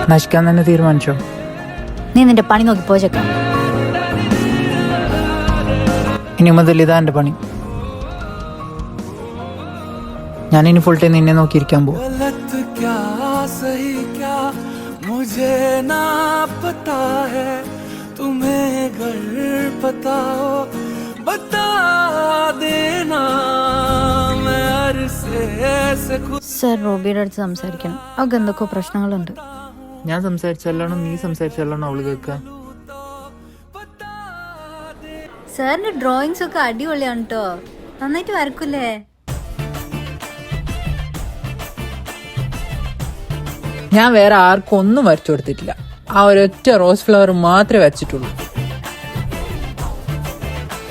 നശിക്കാൻ തന്നെ തീരുമാനിച്ചോ? നീ നിന്റെ പണി നോക്കി പോച്ചേക്കാം. ഇനി മുതൽ ഇതാ എന്റെ പണി. ഞാനിനി ഫുൾ ടൈം നിന്നെ നോക്കിയിരിക്കാൻ പോകും. സർ റോബിയുടെ അടുത്ത് സംസാരിക്കണം. അവൾക്ക് എന്തൊക്കെ പ്രശ്നങ്ങളുണ്ട്. ഞാൻ സംസാരിച്ചല്ലോണം നീ സംസാരിച്ചല്ലോണം അവള് കേൾക്കുക. സാറിന്റെ ഡ്രോയിങ്സ് ഒക്കെ അടിപൊളിയാണ് കേട്ടോ. നന്നായിട്ട് വരക്കൂലേ? ഞാൻ വേറെ ആർക്കും ഒന്നും വരച്ചു കൊടുത്തിട്ടില്ല. ആ ഒരൊറ്റ റോസ് ഫ്ലവർ മാത്രമേ വരച്ചിട്ടുള്ളൂ.